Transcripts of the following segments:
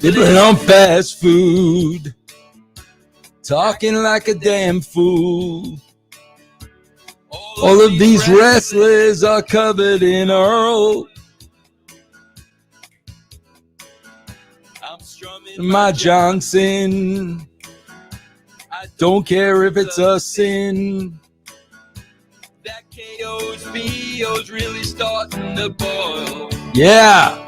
Dipping on fast food. Talking like a damn fool. All of these wrestlers are covered in oil. I'm strumming my Johnson. I don't care if it's a sin. That KO's BO's really starting to boil. Yeah.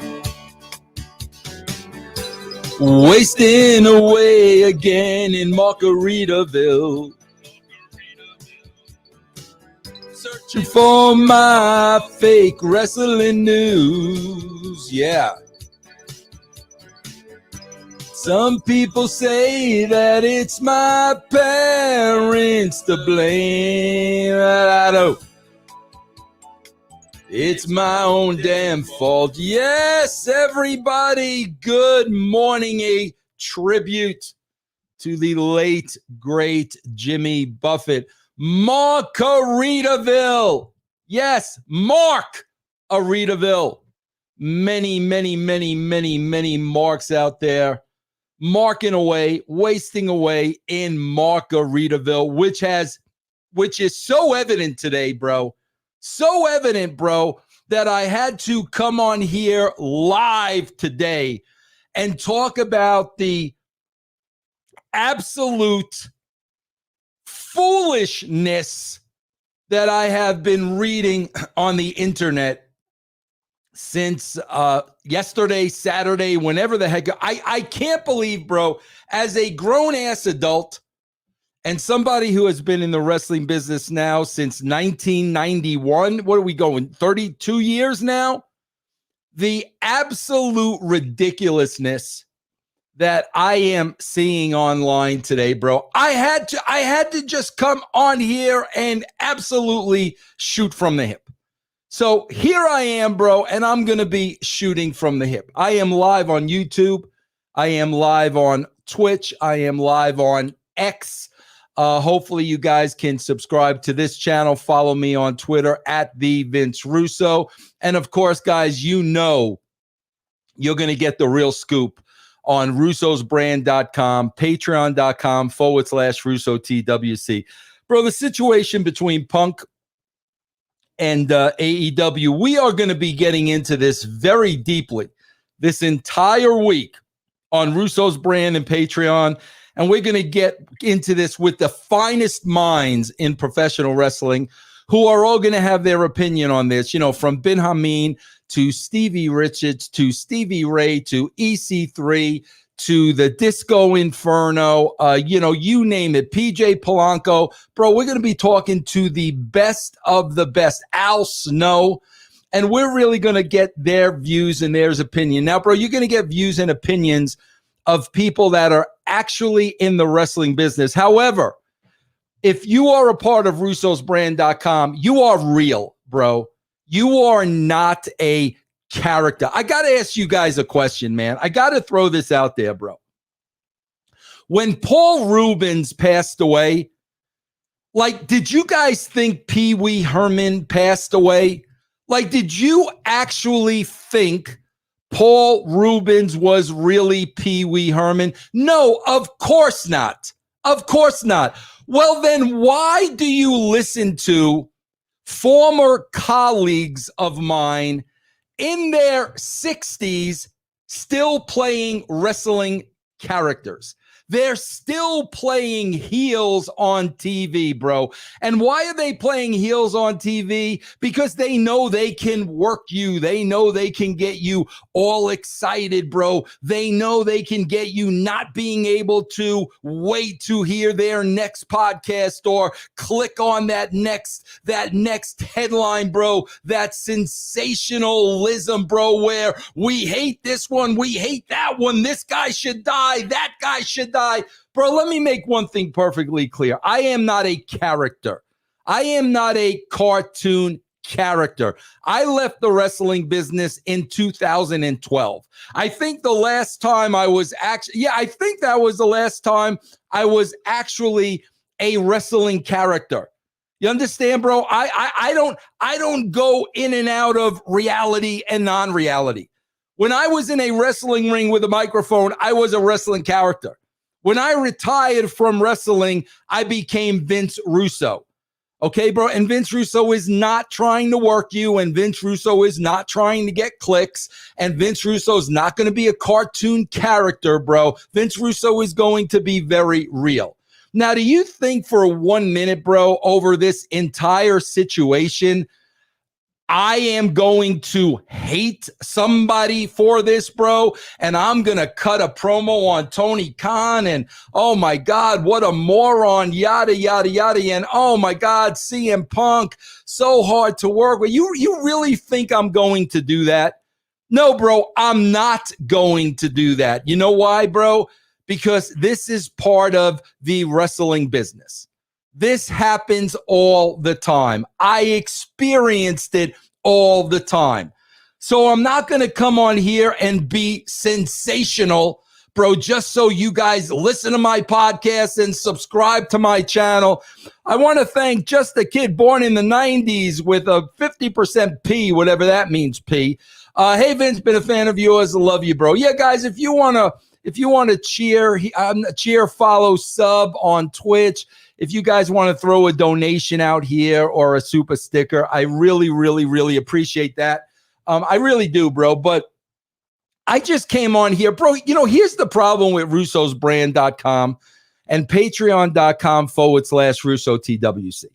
Wasting away again in Margaritaville. Searching for my fake wrestling news. Yeah. Some people say that it's my parents to blame. I don't. It's my own damn fault. Yes, everybody, good morning. A tribute to the late, great Jimmy Buffett. Margaritaville. Yes, Mark Aritaville. Many marks out there. Marking away, wasting away in Margaritaville, which is so evident today, bro. So evident, bro, that I had to come on here live today and talk about the absolute foolishness that I have been reading on the internet since yesterday, Saturday, whenever the heck. I can't believe, bro, as a grown-ass adult and somebody who has been in the wrestling business now since 1991, what are we going, 32 years now? The absolute ridiculousness that I am seeing online today, bro. I had to just come on here and absolutely shoot from the hip. So here I am, bro, and I'm going to be shooting from the hip. I am live on YouTube. I am live on Twitch. I am live on X. Hopefully you guys can subscribe to this channel. Follow me on Twitter at the Vince Russo. And of course, guys, you know you're going to get the real scoop on russosbrand.com, patreon.com/RussoTWC. Bro, the situation between Punk and AEW, we are going to be getting into this very deeply this entire week on Russo's Brand and Patreon. And we're going to get into this with the finest minds in professional wrestling who are all going to have their opinion on this, you know, from Ben Hameen to Stevie Richards to Stevie Ray to EC3 to the Disco Inferno, you name it, PJ Polanco. Bro, we're going to be talking to the best of the best, Al Snow, and we're really going to get their views and their opinion. Now, bro, you're going to get views and opinions of people that are actually in the wrestling business. However, if you are a part of russosbrand.com, you are real, bro. You are not a character. I got to ask you guys a question, man. I got to throw this out there, bro. When Paul Rubens passed away, like, did you guys think Pee Wee Herman passed away? Like, did you actually think Paul Rubens was really Pee Wee Herman? No, of course not. Of course not. Well, then why do you listen to former colleagues of mine in their 60s still playing wrestling characters? They're still playing heels on TV, bro. And why are they playing heels on TV? Because they know they can work you. They know they can get you all excited, bro. They know they can get you not being able to wait to hear their next podcast or click on that next headline, bro. That sensationalism, bro, where we hate this one, we hate that one, this guy should die, that guy should die. Bro, let me make one thing perfectly clear. I am not a character. I am not a cartoon character. I left the wrestling business in 2012. I think the last time I was actually, I think that was the last time I was actually a wrestling character. You understand, bro? I don't go in and out of reality and non-reality. When I was in a wrestling ring with a microphone, I was a wrestling character. When I retired from wrestling, I became Vince Russo. Okay, bro? And Vince Russo is not trying to work you, and Vince Russo is not trying to get clicks, and Vince Russo is not going to be a cartoon character, bro. Vince Russo is going to be very real. Now, do you think for 1 minute, bro, over this entire situation, I am going to hate somebody for this, bro, and I'm going to cut a promo on Tony Khan and, oh, my God, what a moron, yada, yada, yada, and, oh, my God, CM Punk, so hard to work with. You really think I'm going to do that? No, bro, I'm not going to do that. You know why, bro? Because this is part of the wrestling business. This happens all the time. I experienced it all the time. So I'm not going to come on here and be sensational, bro, just so you guys listen to my podcast and subscribe to my channel. I want to thank Just a Kid Born in the 90s with a 50% P, whatever that means, P. Hey, Vince, been a fan of yours. Love you, bro. Yeah, guys, if you want to cheer, follow, sub on Twitch. If you guys want to throw a donation out here or a super sticker, I really, really, really appreciate that. I really do, bro. But I just came on here, bro. You know, here's the problem with russosbrand.com and patreon.com/RussoTWC.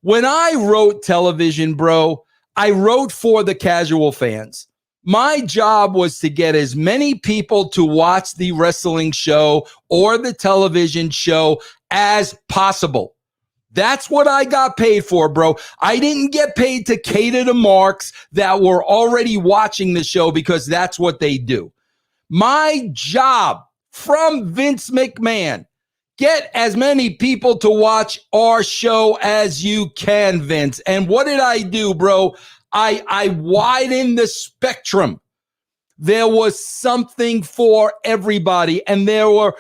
When I wrote television, bro, I wrote for the casual fans. My job was to get as many people to watch the wrestling show or the television show as possible. That's what I got paid for, bro. I didn't get paid to cater to marks that were already watching the show because that's what they do. My job from Vince McMahon, get as many people to watch our show as you can, Vince. And what did I do, bro? I widened the spectrum. There was something for everybody, and there were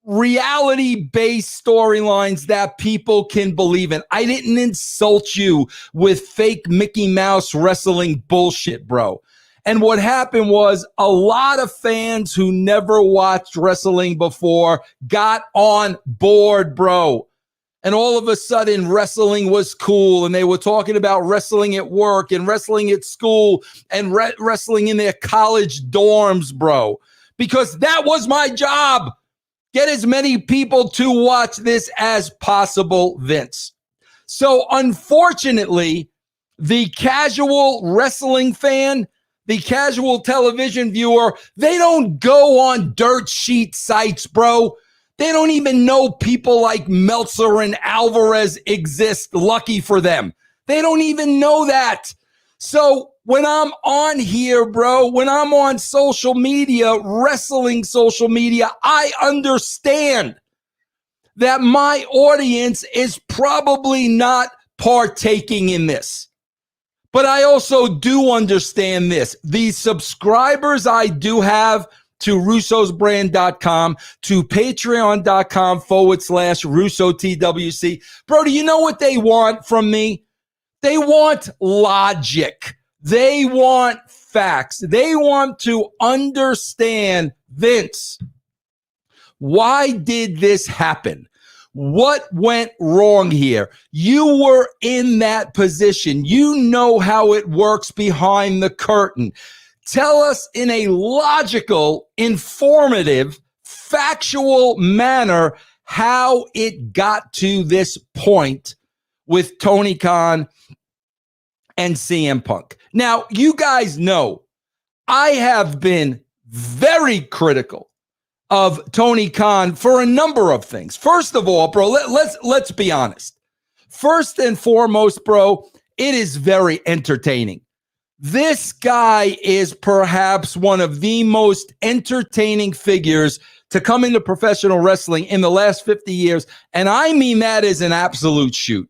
reality-based storylines that people can believe in. I didn't insult you with fake Mickey Mouse wrestling bullshit, bro. And what happened was a lot of fans who never watched wrestling before got on board, bro. And all of a sudden, wrestling was cool, and they were talking about wrestling at work and wrestling at school and wrestling in their college dorms, bro, because that was my job. Get as many people to watch this as possible, Vince. So, unfortunately, the casual wrestling fan, the casual television viewer, they don't go on dirt sheet sites, bro. They don't even know people like Meltzer and Alvarez exist. Lucky for them. They don't even know that. So when I'm on here, bro, when I'm on social media, wrestling social media, I understand that my audience is probably not partaking in this. But I also do understand this. The subscribers I do have to russosbrand.com, to patreon.com/RussoTWC. Bro, do you know what they want from me? They want logic. They want facts. They want to understand, Vince, why did this happen? What went wrong here? You were in that position. You know how it works behind the curtain. Tell us in a logical, informative, factual manner how it got to this point with Tony Khan and CM Punk. Now, you guys know I have been very critical of Tony Khan for a number of things. First of all, bro, let's be honest. First and foremost, bro, it is very entertaining. This guy is perhaps one of the most entertaining figures to come into professional wrestling in the last 50 years. And I mean that as an absolute shoot.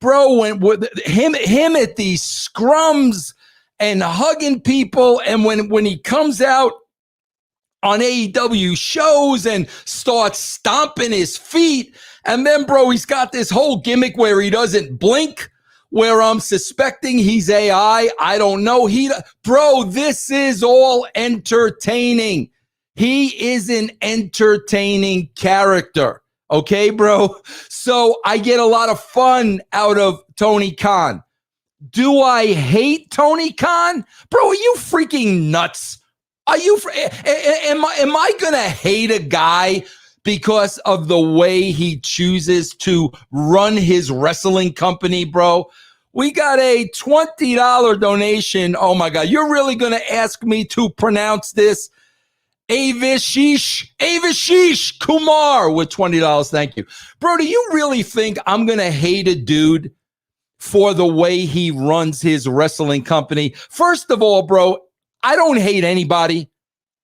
Bro, when with him at these scrums and hugging people, and when he comes out on AEW shows and starts stomping his feet, and then, bro, he's got this whole gimmick where he doesn't blink. where I'm suspecting he's AI. I don't know. Bro, this is all entertaining. He is an entertaining character. Okay, bro? So I get a lot of fun out of Tony Khan. Do I hate Tony Khan? Bro, are you freaking nuts? Am I going to hate a guy because of the way he chooses to run his wrestling company, bro? We got a $20 donation. Oh my God. You're really going to ask me to pronounce this? Avishish Kumar with $20. Thank you. Bro, do you really think I'm going to hate a dude for the way he runs his wrestling company? First of all, bro, I don't hate anybody.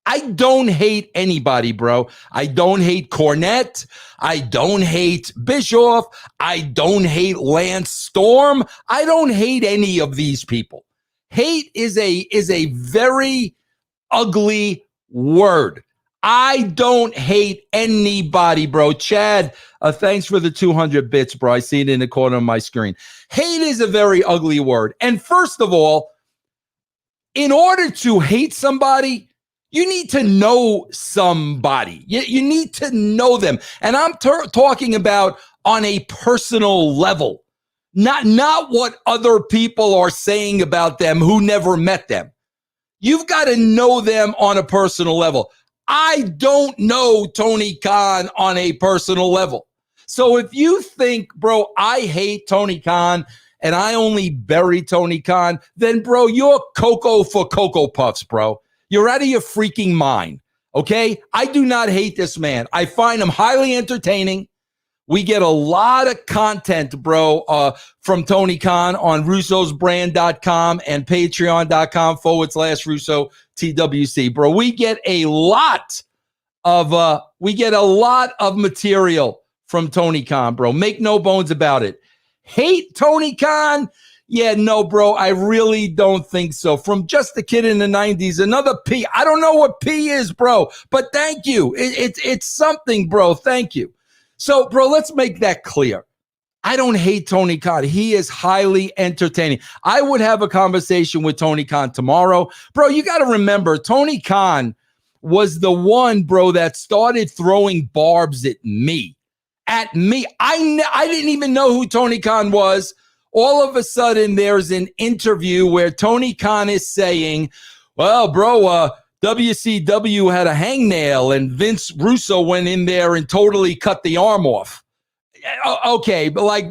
I don't hate anybody, bro. I don't hate Cornette. I don't hate Bischoff. I don't hate Lance Storm. I don't hate any of these people. Hate is a very ugly word. I don't hate anybody, bro. Chad, thanks for the 200 bits, bro. I see it in the corner of my screen. Hate is a very ugly word. And first of all, in order to hate somebody, you need to know somebody. You need to know them. And I'm talking about on a personal level, not what other people are saying about them who never met them. You've got to know them on a personal level. I don't know Tony Khan on a personal level. So if you think, bro, I hate Tony Khan and I only bury Tony Khan, then, bro, you're Cocoa for Cocoa Puffs, bro. You're out of your freaking mind, okay? I do not hate this man. I find him highly entertaining. We get a lot of content, bro, from Tony Khan on russosbrand.com and patreon.com/Russo TWC. Bro, we get a lot of material from Tony Khan, bro. Make no bones about it. Hate Tony Khan? Yeah, no, bro, I really don't think so. From Just a Kid in the 90s, another P. I don't know what P is, bro, but thank you. It's something, bro. Thank you. So, bro, let's make that clear. I don't hate Tony Khan. He is highly entertaining. I would have a conversation with Tony Khan tomorrow. Bro, you got to remember, Tony Khan was the one, bro, that started throwing barbs at me. I didn't even know who Tony Khan was. All of a sudden, there's an interview where Tony Khan is saying, well, bro, WCW had a hangnail and Vince Russo went in there and totally cut the arm off. Okay, but like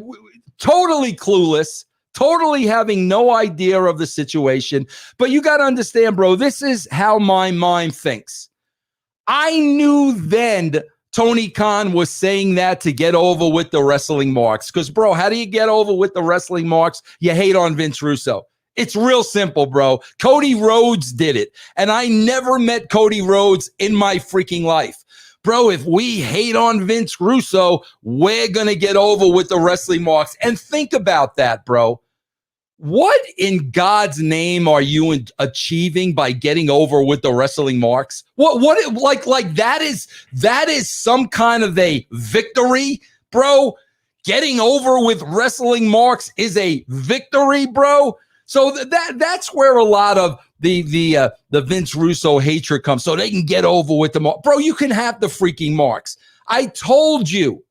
totally clueless, totally having no idea of the situation. But you got to understand, bro, this is how my mind thinks. I knew then Tony Khan was saying that to get over with the wrestling marks. Because, bro, how do you get over with the wrestling marks? You hate on Vince Russo. It's real simple, bro. Cody Rhodes did it. And I never met Cody Rhodes in my freaking life. Bro, if we hate on Vince Russo, we're going to get over with the wrestling marks. And think about that, bro. What in God's name are you achieving by getting over with the wrestling marks? Like that is some kind of a victory, bro? Getting over with wrestling marks is a victory, bro. So that's where a lot of the Vince Russo hatred comes, so they can get over with them. Bro, you can have the freaking marks. I told you.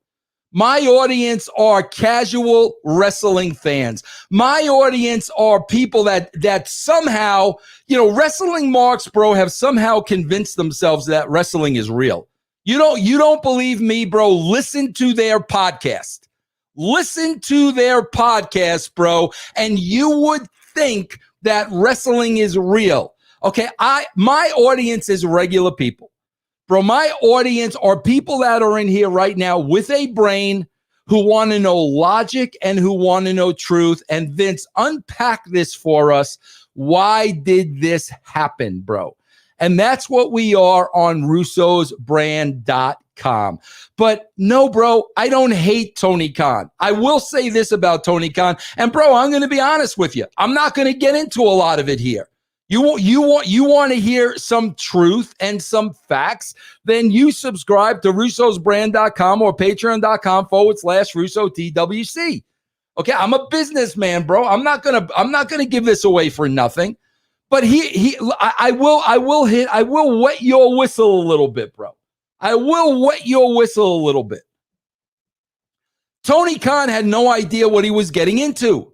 My audience are casual wrestling fans. My audience are people that somehow, wrestling marks, bro, have somehow convinced themselves that wrestling is real. You don't believe me, bro? Listen to their podcast. Listen to their podcast, bro, and you would think that wrestling is real. Okay, my audience is regular people. Bro, my audience are people that are in here right now with a brain who want to know logic and who want to know truth. And Vince, unpack this for us. Why did this happen, bro? And that's what we are on russosbrand.com. But no, bro, I don't hate Tony Khan. I will say this about Tony Khan. And, bro, I'm going to be honest with you. I'm not going to get into a lot of it here. You want to hear some truth and some facts, then you subscribe to russosbrand.com or patreon.com/Russo TWC. Okay, I'm a businessman, bro. I'm not gonna give this away for nothing. But I will wet your whistle a little bit, bro. I will wet your whistle a little bit. Tony Khan had no idea what he was getting into.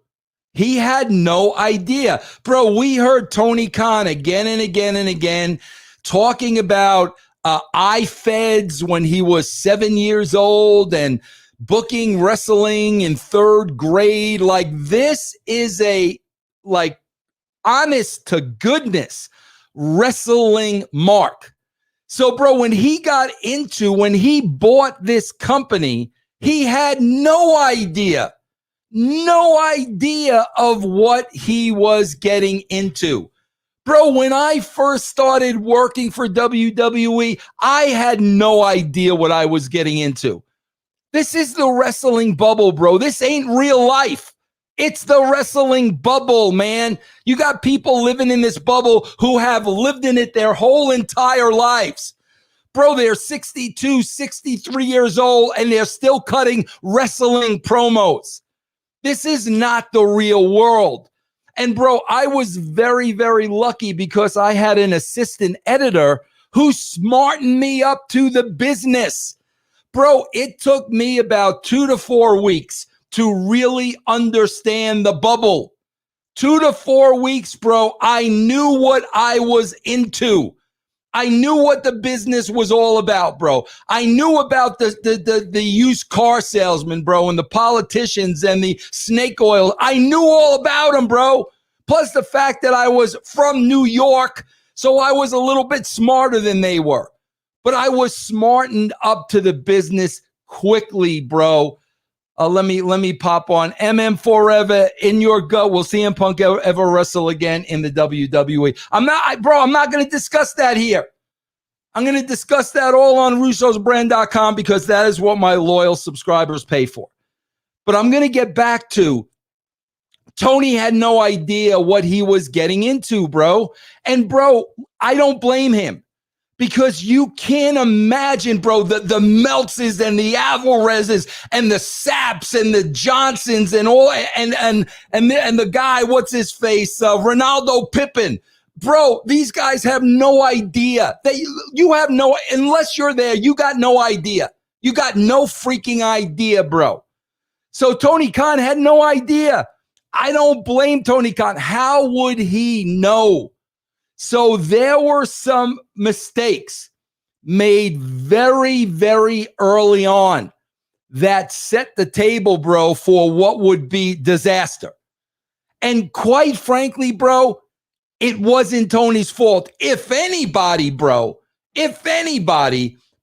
He had no idea. Bro, we heard Tony Khan again and again and again talking about iFeds when he was 7 years old and booking wrestling in third grade. Like, this is a, like, honest to goodness wrestling mark. So, bro, when he bought this company, he had no idea of what he was getting into. Bro, when I first started working for WWE, I had no idea what I was getting into. This is the wrestling bubble, bro. This ain't real life. It's the wrestling bubble, man. You got people living in this bubble who have lived in it their whole entire lives. Bro, they're 62, 63 years old, and they're still cutting wrestling promos. This is not the real world. And, bro, I was very, very lucky because I had an assistant editor who smartened me up to the business. Bro, it took me about 2 to 4 weeks to really understand the bubble. 2 to 4 weeks, bro. I knew what I was into. I knew what the business was all about, bro. I knew about the used car salesman, bro, and the politicians and the snake oil. I knew all about them, bro. Plus the fact that I was from New York, so I was a little bit smarter than they were. But I was smartened up to the business quickly, bro. Let me pop on MM forever in your gut. Will CM Punk ever wrestle again in the WWE? I'm not going to discuss that here. I'm going to discuss that all on russosbrand.com because that is what my loyal subscribers pay for. But I'm going to get back to Tony had no idea what he was getting into, bro. And, bro, I don't blame him. Because you can't imagine, bro, the Meltzes and the Alvarezes and the Saps and the Johnsons and all and the guy, what's his face, Ronaldo Pippen. Bro, these guys have no idea. You have no, unless you're there, you got no idea. You got no freaking idea, bro. So Tony Khan had no idea. I don't blame Tony Khan. How would he know? So there were some mistakes made very, very early on that set the table, bro, for what would be disaster. And quite frankly, bro, it wasn't Tony's fault. If anybody,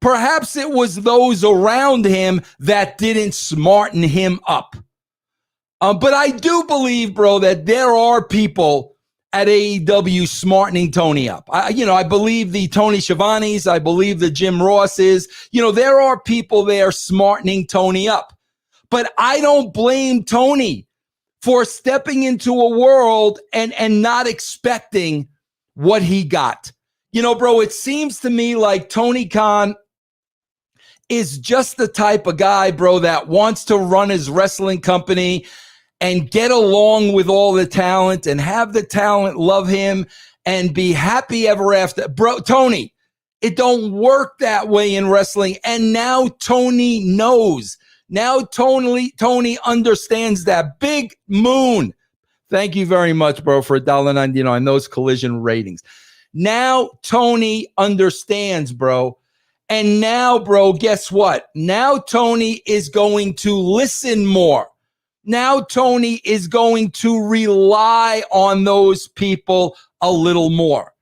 perhaps it was those around him that didn't smarten him up. But I do believe, bro, that there are people at AEW smartening Tony up. I believe the Tony Schiavone's, I believe the Jim Ross's, there are people there smartening Tony up. But I don't blame Tony for stepping into a world and not expecting what he got. Bro, it seems to me like Tony Khan is just the type of guy, bro, that wants to run his wrestling company and get along with all the talent and have the talent love him and be happy ever after. Bro, Tony, it don't work that way in wrestling. And now Tony knows. Now Tony understands that. Big Moon. Thank you very much, bro, for $1.99. Those collision ratings. Now Tony understands, bro. And now, bro, guess what? Now Tony is going to listen more. Now Tony is going to rely on those people a little more.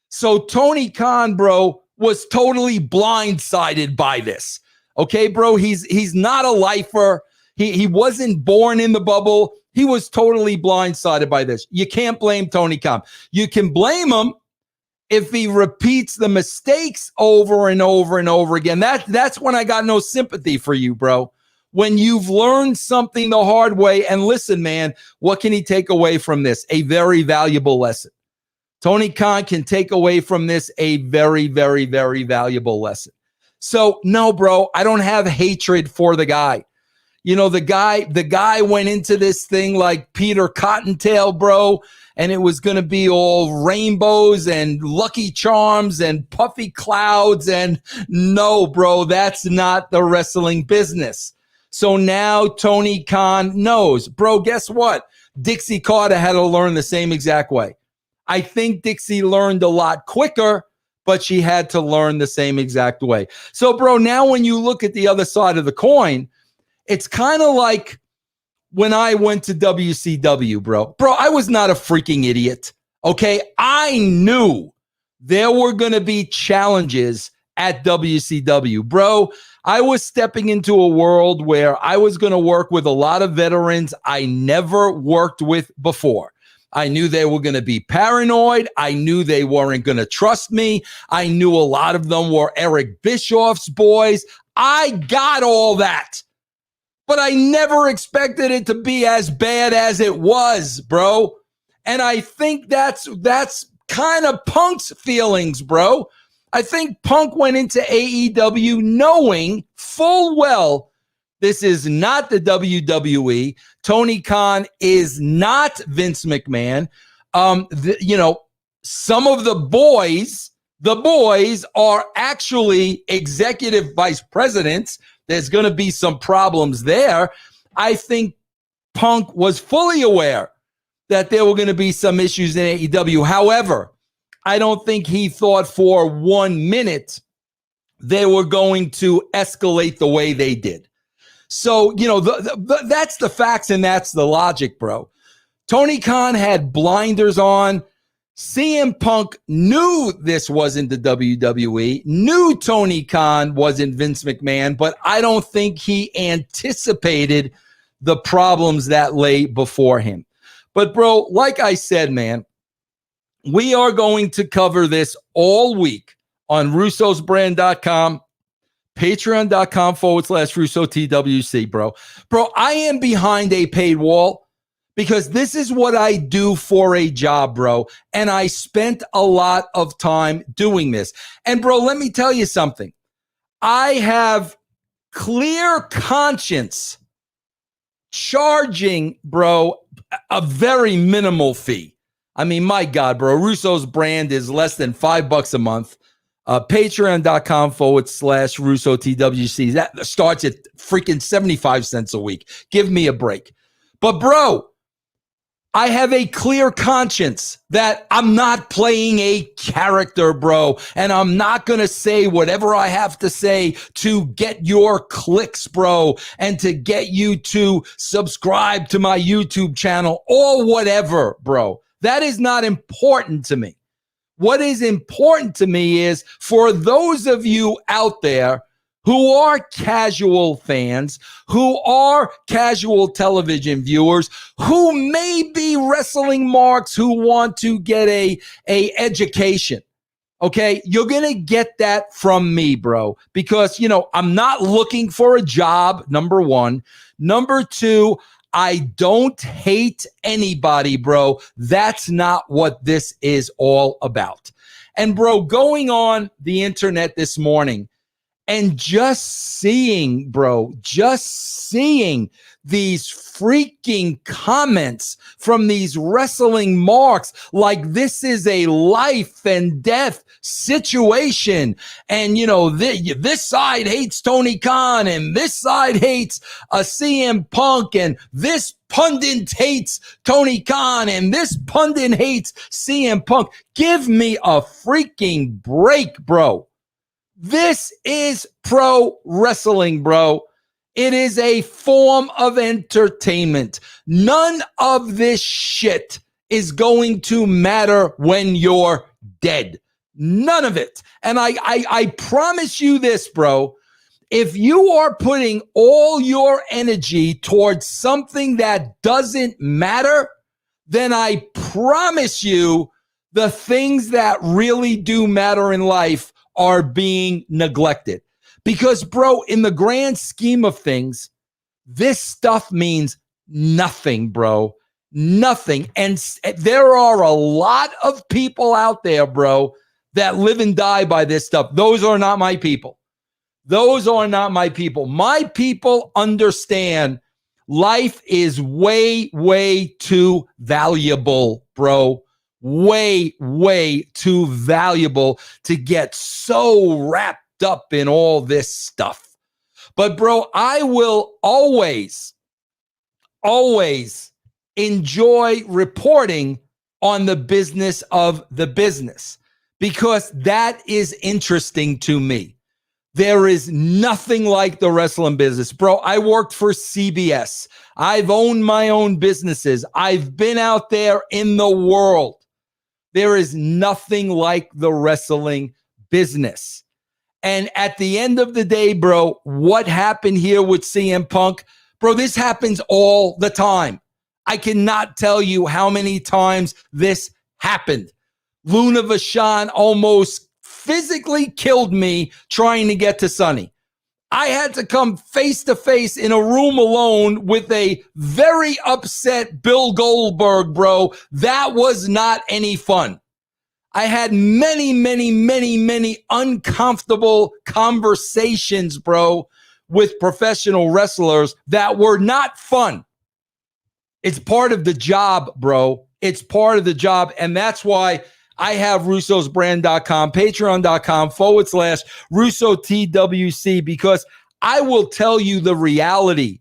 So Tony Khan, bro, was totally blindsided by this. Okay, bro, he's not a lifer. He wasn't born in the bubble. He was totally blindsided by this. You can't blame Tony Khan. You can blame him if he repeats the mistakes over and over and over again. That's when I got no sympathy for you, bro. When you've learned something the hard way, and listen, man, what can he take away from this? A very valuable lesson. Tony Khan can take away from this a very, very, very valuable lesson. So, no, bro, I don't have hatred for the guy. The guy went into this thing like Peter Cottontail, bro, and it was going to be all rainbows and Lucky Charms and puffy clouds. And no, bro, that's not the wrestling business. So now Tony Khan knows. Bro, guess what? Dixie Carter had to learn the same exact way. I think Dixie learned a lot quicker, but she had to learn the same exact way. So, bro, now when you look at the other side of the coin, it's kind of like when I went to WCW, bro. Bro, I was not a freaking idiot, okay? I knew there were going to be challenges at WCW. Bro, I was stepping into a world where I was going to work with a lot of veterans I never worked with before. I knew they were going to be paranoid. I knew they weren't going to trust me. I knew a lot of them were Eric Bischoff's boys. I got all that. But I never expected it to be as bad as it was, bro. And I think that's kind of Punk's feelings, bro. I think Punk went into AEW knowing full well this is not the WWE. Tony Khan is not Vince McMahon. Some of the boys are actually executive vice presidents. There's going to be some problems there. I think Punk was fully aware that there were going to be some issues in AEW. However, I don't think he thought for 1 minute they were going to escalate the way they did. So, that's the facts and that's the logic, bro. Tony Khan had blinders on. CM Punk knew this wasn't the WWE, knew Tony Khan wasn't Vince McMahon, but I don't think he anticipated the problems that lay before him. But, bro, like I said, man, we are going to cover this all week on russosbrand.com, patreon.com/RussoTWC, bro. Bro, I am behind a paid wall because this is what I do for a job, bro. And I spent a lot of time doing this. And, bro, let me tell you something. I have clear conscience charging, bro, a very minimal fee. I mean, my God, bro, Russo's brand is less than $5 a month. Patreon.com/RussoTWC. That starts at freaking 75 cents a week. Give me a break. But, bro, I have a clear conscience that I'm not playing a character, bro, and I'm not going to say whatever I have to say to get your clicks, bro, and to get you to subscribe to my YouTube channel or whatever, bro. That is not important to me. What is important to me is for those of you out there who are casual fans, who are casual television viewers, who may be wrestling marks who want to get a education. Okay, you're going to get that from me, bro, because, I'm not looking for a job, number one. Number two, I don't hate anybody, bro. That's not what this is all about. And, bro, going on the internet this morning and just seeing these freaking comments from these wrestling marks like this is a life and death situation. And, this side hates Tony Khan and this side hates CM Punk and this pundit hates Tony Khan and this pundit hates CM Punk. Give me a freaking break, bro. This is pro wrestling, bro. It is a form of entertainment. None of this shit is going to matter when you're dead. None of it. And I promise you this, bro. If you are putting all your energy towards something that doesn't matter, then I promise you the things that really do matter in life are being neglected. Because, bro, in the grand scheme of things, this stuff means nothing, bro. Nothing. And there are a lot of people out there, bro, that live and die by this stuff. Those are not my people. Those are not my people. My people understand life is way, way too valuable, bro. Way, way too valuable to get so wrapped up in all this stuff. But, bro, I will always enjoy reporting on the business of the business because that is interesting to me. There is nothing like the wrestling business. Bro, I worked for CBS. I've owned my own businesses. I've been out there in the world. There is nothing like the wrestling business. And at the end of the day, bro, what happened here with CM Punk? Bro, this happens all the time. I cannot tell you how many times this happened. Luna Vachon almost physically killed me trying to get to Sonny. I had to come face to face in a room alone with a very upset Bill Goldberg, bro. That was not any fun. I had many uncomfortable conversations, bro, with professional wrestlers that were not fun. It's part of the job, bro. It's part of the job. And that's why I have russosbrand.com, patreon.com/RussoTWC, because I will tell you the reality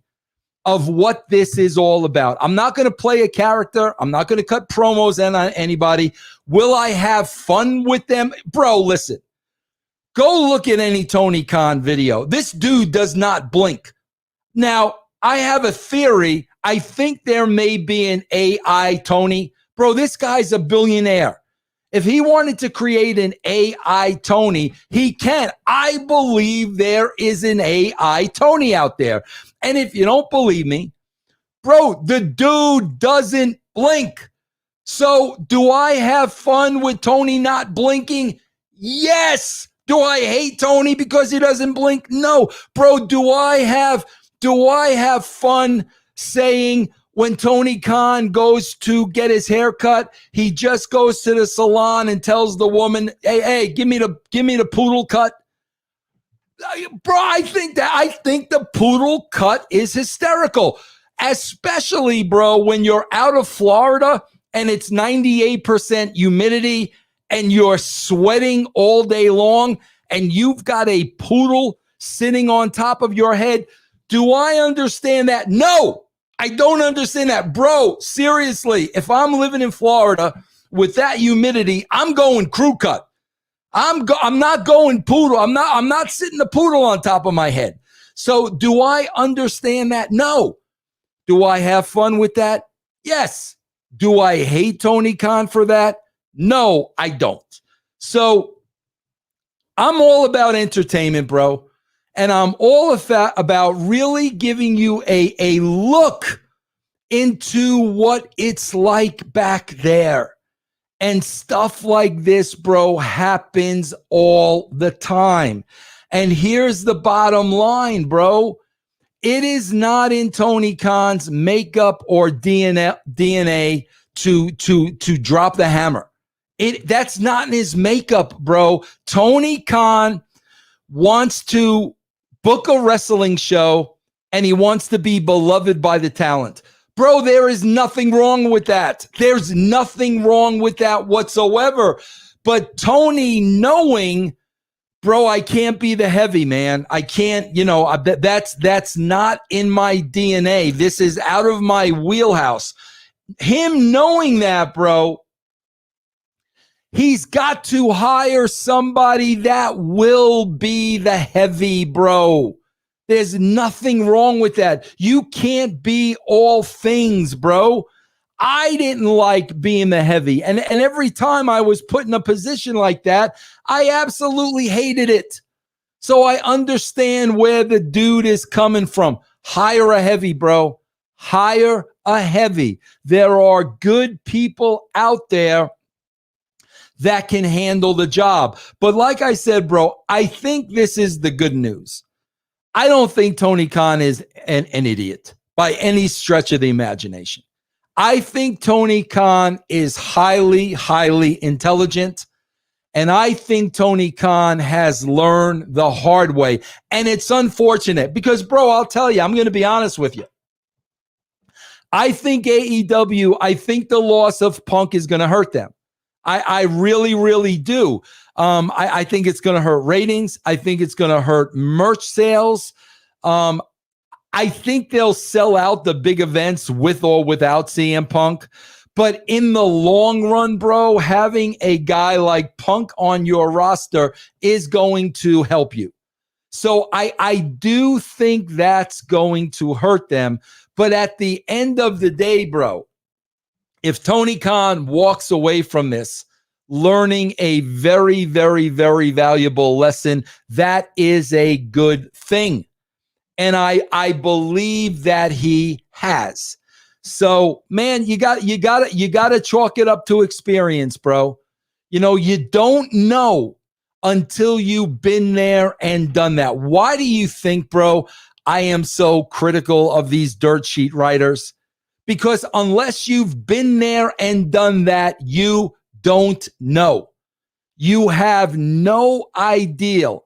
of what this is all about. I'm not going to play a character. I'm not going to cut promos on anybody. Will I have fun with them? Bro, listen. Go look at any Tony Khan video. This dude does not blink. Now, I have a theory. I think there may be an AI Tony. Bro, this guy's a billionaire. If he wanted to create an AI Tony, he can. I believe there is an AI Tony out there. And if you don't believe me, bro, the dude doesn't blink. So do I have fun with Tony not blinking? Yes. Do I hate Tony because he doesn't blink? No. Bro, do I have fun saying when Tony Khan goes to get his hair cut, he just goes to the salon and tells the woman, hey, give me the poodle cut? Bro, I think the poodle cut is hysterical, especially, bro, when you're out of Florida and it's 98% humidity and you're sweating all day long and you've got a poodle sitting on top of your head. Do I understand that? No, I don't understand that. Bro, seriously, if I'm living in Florida with that humidity, I'm going crew cut. I'm not going poodle. I'm not sitting the poodle on top of my head. So do I understand that? No. Do I have fun with that? Yes. Do I hate Tony Khan for that? No, I don't. So I'm all about entertainment, bro. And I'm all about really giving you a look into what it's like back there. And stuff like this, bro, happens all the time. And here's the bottom line, bro. It is not in Tony Khan's makeup or DNA to drop the hammer. That's not in his makeup, bro. Tony Khan wants to book a wrestling show and he wants to be beloved by the talent. Bro, there is nothing wrong with that. There's nothing wrong with that whatsoever. But Tony knowing, bro, I can't be the heavy, man. I can't, that's not in my DNA. This is out of my wheelhouse. Him knowing that, bro, he's got to hire somebody that will be the heavy, bro. There's nothing wrong with that. You can't be all things, bro. I didn't like being the heavy. And every time I was put in a position like that, I absolutely hated it. So I understand where the dude is coming from. Hire a heavy, bro. Hire a heavy. There are good people out there that can handle the job. But like I said, bro, I think this is the good news. I don't think Tony Khan is an idiot by any stretch of the imagination. I think Tony Khan is highly, highly intelligent. And I think Tony Khan has learned the hard way. And it's unfortunate because, bro, I'll tell you, I'm going to be honest with you. I think AEW, I think the loss of Punk is going to hurt them. I really, really do. I think it's going to hurt ratings. I think it's going to hurt merch sales. I think they'll sell out the big events with or without CM Punk. But in the long run, bro, having a guy like Punk on your roster is going to help you. So I do think that's going to hurt them. But at the end of the day, bro, if Tony Khan walks away from this learning a very, very, very valuable lesson, that is a good thing. And I believe that he has. So, man, you got to chalk it up to experience, bro. You know, you don't know until you've been there and done that. Why do you think, bro, I am so critical of these dirt sheet writers? Because unless you've been there and done that, you don't know. You have no idea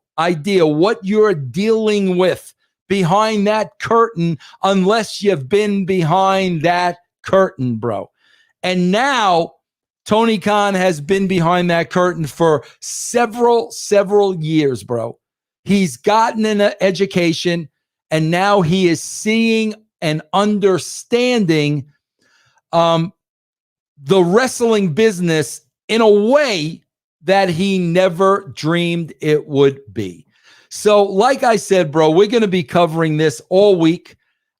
what you're dealing with behind that curtain unless you've been behind that curtain, bro. And now Tony Khan has been behind that curtain for several years, bro. He's gotten an education, and now he is seeing and understanding the wrestling business in a way that he never dreamed it would be. So, like I said, bro, we're going to be covering this all week.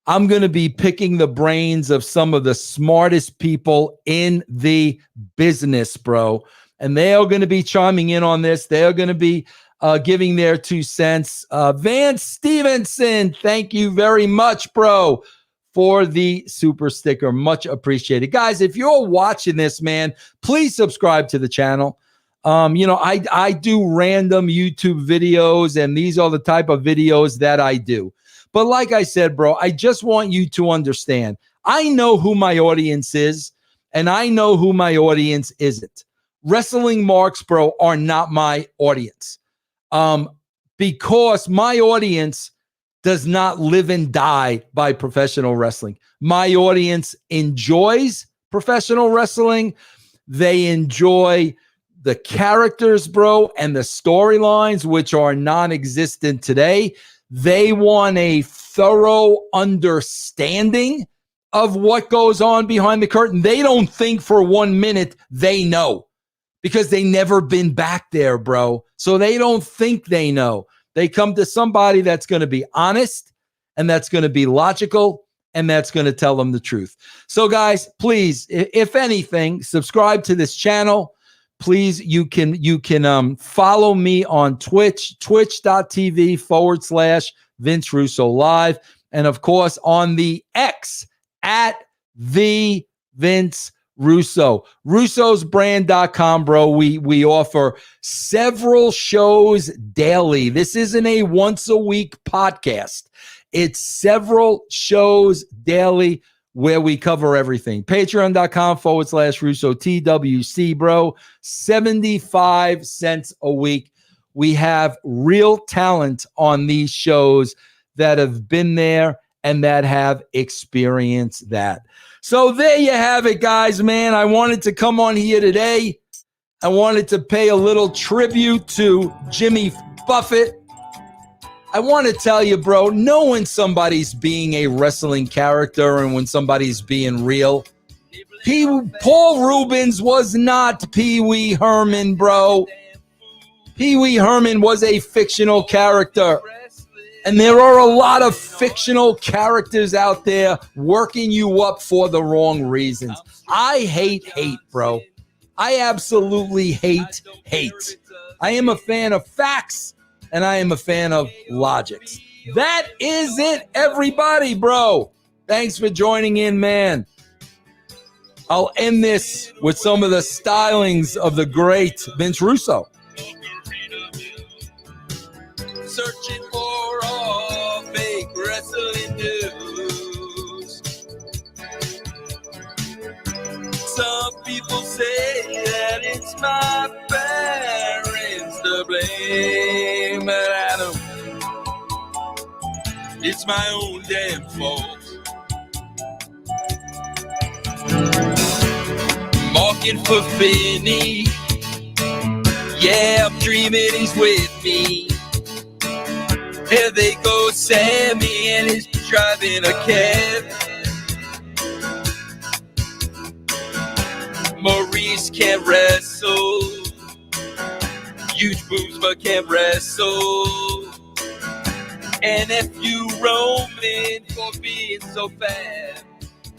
I'm going to be picking the brains of some of the smartest people in the business, bro. And they are going to be chiming in on this. They are going to be giving their 2 cents. Vance Stevenson, thank you very much, bro, for the super sticker. Much appreciated. Guys, if you're watching this, man, please subscribe to the channel. I do random YouTube videos, and these are the type of videos that I do. But like I said, bro, I just want you to understand, I know who my audience is, and I know who my audience isn't. Wrestling marks, bro, are not my audience. Because my audience does not live and die by professional wrestling. My audience enjoys professional wrestling. They enjoy the characters, bro, and the storylines, which are non-existent today. They want a thorough understanding of what goes on behind the curtain. They don't think for 1 minute they know because they never been back there, bro. So they don't think they know. They come to somebody that's going to be honest and that's going to be logical and that's going to tell them the truth. So, guys, please, if anything, subscribe to this channel. Please, you can follow me on Twitch, twitch.tv/Vince Russo Live. And, of course, on the X at the Vince Russo. Russo'sBrand.com, bro. We offer several shows daily. This isn't a once-a-week podcast. It's several shows daily where we cover everything. Patreon.com/Russo TWC, bro. 75 cents a week. We have real talent on these shows that have been there and that have experienced that. So there you have it, guys, man. I wanted to come on here today. I wanted to pay a little tribute to Jimmy Buffett. I want to tell you, bro, know when somebody's being a wrestling character and when somebody's being real. Paul Rubens was not Pee Wee Herman, bro. Pee Wee Herman was a fictional character. And there are a lot of fictional characters out there working you up for the wrong reasons. I hate hate, bro. I absolutely hate hate. I am a fan of facts, and I am a fan of logics. That is it, everybody, bro. Thanks for joining in, man. I'll end this with some of the stylings of the great Vince Russo. Searching for all fake wrestling news. Some people say that it's my parents. to blame, but I know it's my own damn fault. Marking for Finney. Yeah, I'm dreaming he's with me. Here they go, Sammy, and he's driving a cab. Maurice can't wrestle. Huge boobs, but can't wrestle. And if you Roman for being so fast.